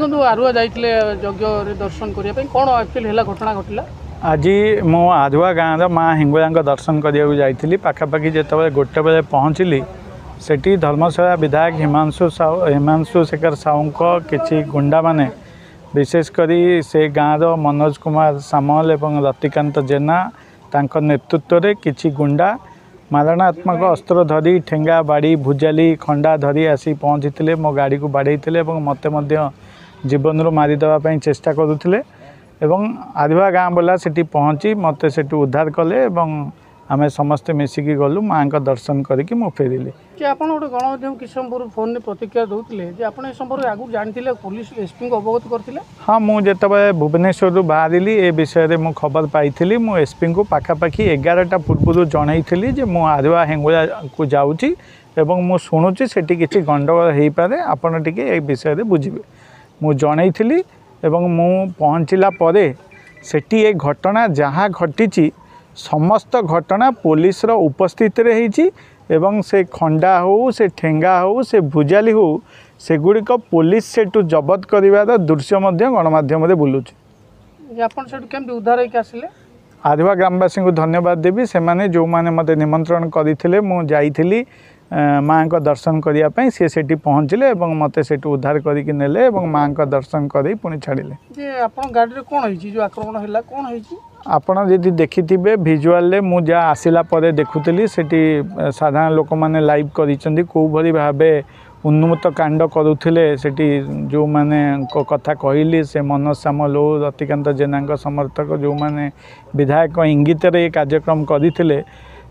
आरुआ जाइए यज्ञ दर्शन करने कौन एक्चुअली है घटना घटला आज मो आधुआ गाँव माँ हिंगुला दर्शन करने जाइली पाखापाखि जिते गोटे बेले पहुँचली सेठी धर्मशाला विधायक हिमांशु शेखर साहू किसी गुंडा माने विशेषकर से गाँव मनोज कुमार सामल एवं रतिकांत जेना तांको नेतृत्व में किसी गुंडा मारणात्मक अस्त्र धरी ठेंगा बाड़ी भुजाली खंडा धरी आसी पहुँची मो गाड़ी को बाड़े मत जीवन रू मारिदेवाई चेष्टा करुले आधुआ गाँ वाला सेठी पहुँची मत से उद्धार कले आमे समस्ते मिसिकी गलु माँ का दर्शन करके मु फेरिली कि आप गोटे गणमाध्यम किस संपर्क फोन में प्रतिक्रिया दूसरे आपने संपर्क आगु जानते पुलिस एसपी को अवगत करते हाँ मुझे भुवनेश्वर बाहरी ए विषय में मुझे खबर पाई मु एसपी को पाखापाखि 11टा पूर्व जनईली जे मु आधुआ हेंगुला को जाऊँगी एवं मु शुणुची सेठी किसी गंडगोल हो पारे आपड़ टे ए विषय में बुझे मु जनईली एवं मु पहुँचला परे सेठी ए घटना जहाँ घटी समस्त घटना पुलिस रो उपस्थित रही एवं से खंडा हो से ठेंगा हो से भुजाली हो से गुड़िक पुलिस सेठू जबत कर दृश्य गणमाध्यम बुलूची उद्धार होके आधुआ ग्रामवासी को धन्यवाद देवी से माने जो माने मते निमंत्रण करथिले मु जाइथिली माँ का दर्शन करने सी सेठी पहुँचले एवं मत से उद्धार करके नेले एवं माँ का दर्शन कर पुणी छाड़िले गाड़ी कौन होइछि जो आक्रमण हैला कौन होइछि आपड़ जदि देखिथिबे भिजुआल मु जा आसिला परे देखुली सेठी साधारण लोक मैंने लाइव करिसेंती को भली भाबे उन्मत्त कांड करुथिले सेठी जो माने कथा कहली से मनोज सामल हो रतिकांत जेना समर्थक जो माने विधायक इंगित रे कार्यक्रम करथिले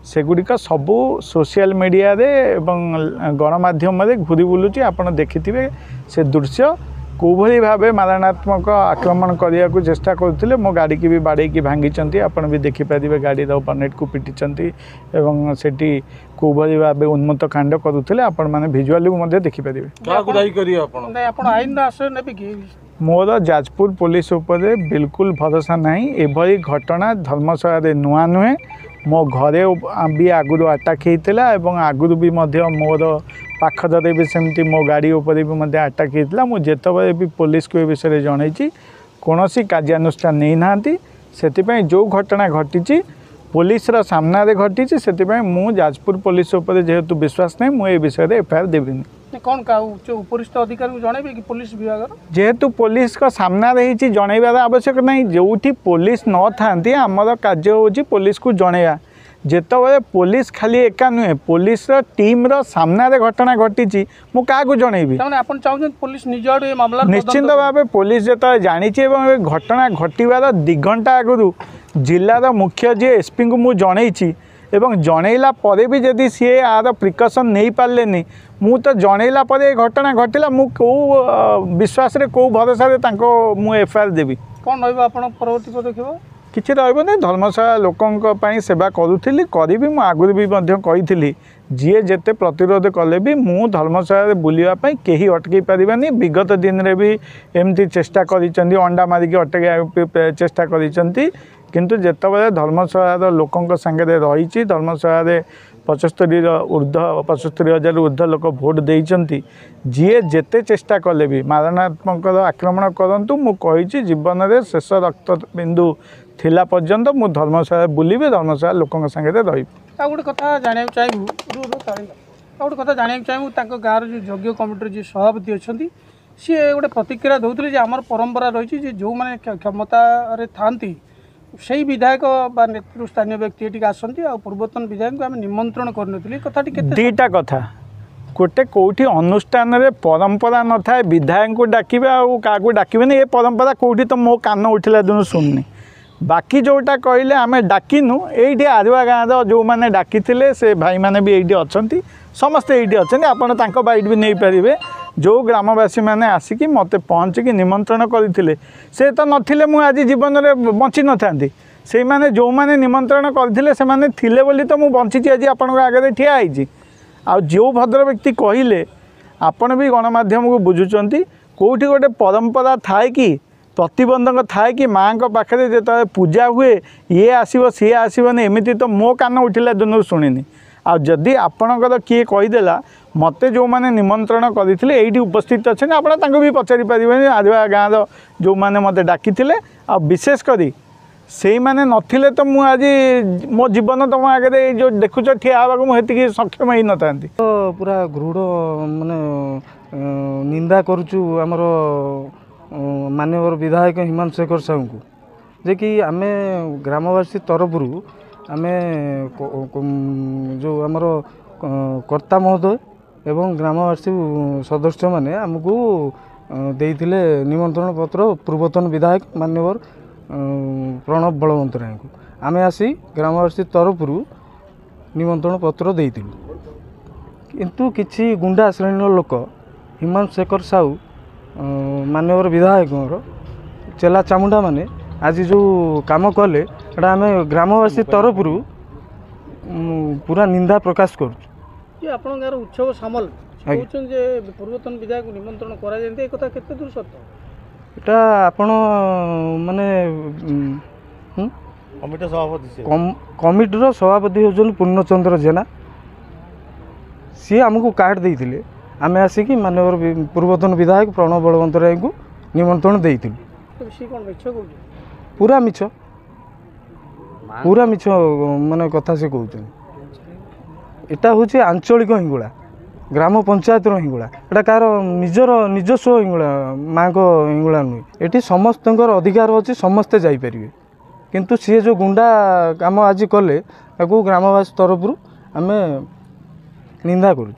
सेगुड़िक सबू सोशल मीडिया रे एवं गणमाध्यम में घूरी बुलूची आपड़ देखिथिबे से दृश्य कोभली भावे मारणात्मक आक्रमण करने को चेष्टा करते मो गाड़ी की भी बाड़े की भांगी आपड़ भी देखिपारे गाड़ी बनेट को पिटी एवं सेठी कोभली भावे उन्मत्त कांड करुले आपण मैंने भिजुआल भी देखिपारे मोर जाजपुर पुलिस उपरे बिल्कुल भरोसा नहीं एभली घटना धर्मशाला नुआ नुहे मो घरे भी आगुरी अटैक होता और आगुरी भी मोर पाखदरे भी सेमती मो गाड़ी उपर भी अटैक होता मुझे जितेबाला भी पुलिस को ए विषय जनई कौन कार्यानुष्ठान नहीं ना से जो घटना घटी पुलिस सामना घटी से मु जाजपुर पुलिस उपर जेहेतु विश्वास नहीं मुझे विषय में एफआईआर देविनी कौन उपरिस्थ अधिकारी जनइबे कि पुलिस विभाग जेहेतु पुलिस का सामना रही जनइबार आवश्यक नहीं जो पुलिस न था आमर कार्य होची पुलिस को जनइबा जितेबाला पुलिस खाली एका नुहे पुलिस टीम सामना घटना घटी मु क्या जनइबी पुलिस निज आड़ मामला निश्चिंत भाव पुलिस जो जानी घटना घटवार 2 घंटा आगु जिलार मुख्य जी एसपी को मुझे जनई एवं जनइला परे भी जदि सी आर प्रिकसन नहीं पारे मु तो जनइला परे घटना घटला मु को विश्वास रे को भरोसा रे तांको मु एफआईआर देबी कौन रहिबा आपण परवर्ती पदक्षेप किसी रही धर्मशाला लोकों सेवा करूली करी मु आगुरी भी कही जी जेते प्रतिरोध कले भी मु धर्मशाला बुलापी कहीं अटकई पारानी विगत दिन में भी एमती चेष्टा कर अंडा मारिकी अटक चेष्टा कर किंतु जितेबाला धर्मशाला लोकों संगे रही धर्मशाला 75,000 ऊर्ध लोक भोट देती जी जेते चेष्टा कले भी मारणात्मक आक्रमण करूँ मु कही जीवन में शेष रक्त बिंदु थिला पर्यंत मु धर्मशाला बुलिबे धर्मशाला लोकों संगे रही गोटे कथा जाना चाहिए गोटे कथा जाना चाहिए गाँव जो यज्ञ कमिटी जी सभापति अच्छा सी गोटे प्रतिक्रिया दूसरे आमर परंपरा रही जो मैंने क्षमता था से विधायक नेतृत्व स्थानीय व्यक्ति ये आसती पूर्वतन विधायक को आम निमंत्रण करनी कथा दीटा कथा गोटे कौटी अनुष्ठान रे परंपरा न था विधायक को डाकिबे आ क्या डाकिबे ये परंपरा कौटी तो मो कान उठिला दिन सुननी बाकी जोटा कहले आम डाकिनु ये आधुआ गाँव जो मैंने डाकी से भाई मैंने भी ये अच्छा समस्ते ये अच्छा आपड़ बाइट भी नहीं पारे जो ग्रामवासी मैंने आसिकी मत पहुँचिकी निमंत्रण करते से तो नथिले मु आज जीवन में बंची न था से मैंने जो मैंने निमंत्रण करते से मैंने थिले बोली तो मु बंची आज आपण आगे ठिया होइछि आ जो भद्र व्यक्ति कहले आपण भी गणमाध्यम को बुझुंट कौटी गोटे परंपरा थाए कि प्रतिबंधक थाए कि माँ का पाखे जो पूजा हुए ये आसो सी आसबनी एमती तो मो कान उठिला दिन शुणिनी आ जदि आपणकर किए कहीदेला ମୋତେ ଯେଉଁମାନେ ନିମନ୍ତ୍ରଣ କରିଥିଲେ ଏଇଠି ଉପସ୍ଥିତ ଅଛନ୍ତି ଆପଣ ତାଙ୍କୁ ବି ପଚାରି ପାରିବେନି ଆଦିବା ଗାଁର ଯେଉଁମାନେ ମୋତେ ଡାକିଥିଲେ ଆଉ ବିଶେଷ କରି ସେଇମାନେ ନଥିଲେ ତ ମୁଁ ଆଜି ମୋ ଜୀବନ ତୁମ ଆଗରେ ଏଇ ଯେଉଁ ଦେଖୁଛ ଠିଆ ହେବାକୁ ମୁଁ ସେତିକି ସକ୍ଷମ ହେଇନଥାନ୍ତି। ପୁରା ଦୃଢ଼ ମାନେ ନିନ୍ଦା କରୁଛୁ ଆମର ମାନ୍ୟବର ବିଧାୟକ ହିମାଂଶୁ ଶେଖର ସାହୁଙ୍କୁ ଯେ କି ଆମେ ଗ୍ରାମବାସୀ ତରଫରୁ ଆମେ ଯେଉଁ ଆମର କର୍ତ୍ତା ମହୋଦୟ ଏବଂ ଗ୍ରାମବାସୀ ସଦସ୍ୟମାନେ ଆମକୁ ଦେଇଥିଲେ ନିମନ୍ତ୍ରଣ ପତ୍ର ପୂର୍ବତନ ବିଧାୟକ ମାନ୍ୟବର ପ୍ରଣବ ବଳବନ୍ତରାୟଙ୍କୁ ଆମେ ଆସି ଗ୍ରାମବାସୀ ତରଫରୁ ନିମନ୍ତ୍ରଣ ପତ୍ର ଦେଇଥିଲୁ କିନ୍ତୁ କିଛି ଗୁଣ୍ଡା ଶ୍ରେଣୀର ଲୋକ ହିମାଂଶୁ ଶେଖର ସାହୁ ମାନ୍ୟବର ବିଧାୟକଙ୍କର ଚେଲା ଚାମୁଣ୍ଡା ମାନେ ଆଜି ଯେଉଁ କାମ କଲେ ଏଇଟା ଆମେ ଗ୍ରାମବାସୀ ତରଫରୁ ପୁରା ନିନ୍ଦା ପ୍ରକାଶ କରୁଛୁ। ଯେ ଆପଣଙ୍କ ଗାଁର ଉତ୍ସବ ସାମଲ କହୁଛନ୍ତି ଯେ ପୂର୍ବତନ ବିଧାୟକ ନିମନ୍ତ୍ରଣ କରାଯାଇନ୍ତି ଏ କଥା କେତେ ଦୂର ସତ୍ୟ? এটা ଆପଣ ମାନେ କମିଟିର ସଭାପତି ହେଉଛନ୍ତି ପୂର୍ଣ୍ଣଚନ୍ଦ୍ର ଜେନା। ସିଏ ଆମକୁ କାର୍ଡ଼ ଦେଇଥିଲେ ଆମେ ଆସିକି ମାନ୍ୟବର ପୂର୍ବତନ ବିଧାୟକ ପ୍ରଣବ ବଳବନ୍ତରାୟଙ୍କୁ ନିମନ୍ତ୍ରଣ ଦେଇଥିଲୁ। ସିଏ କ'ଣ ମିଛ କହୁଛି? ପୁରା ମିଛ ମାନେ କଥା ସେ କହୁଛନ୍ତି। ଏଟା ହେଉଛି ଆଞ୍ଚଳିକ ହିଙ୍ଗୁଳା ଗ୍ରାମ ପଞ୍ଚାୟତର ହିଙ୍ଗୁଳା ଏଟା କାହାର ନିଜସ୍ୱ ହିଙ୍ଗୁଳା ମାଆଙ୍କ ହିଙ୍ଗୁଳା ନୁହେଁ। ଏଠି ସମସ୍ତଙ୍କର ଅଧିକାର ଅଛି ସମସ୍ତେ ଯାଇପାରିବେ କିନ୍ତୁ ସିଏ ଯେଉଁ ଗୁଣ୍ଡା କାମ ଆଜି କଲେ ତାକୁ ଗ୍ରାମବାସୀ ତରଫରୁ ଆମେ ନିନ୍ଦା କରୁଛୁ।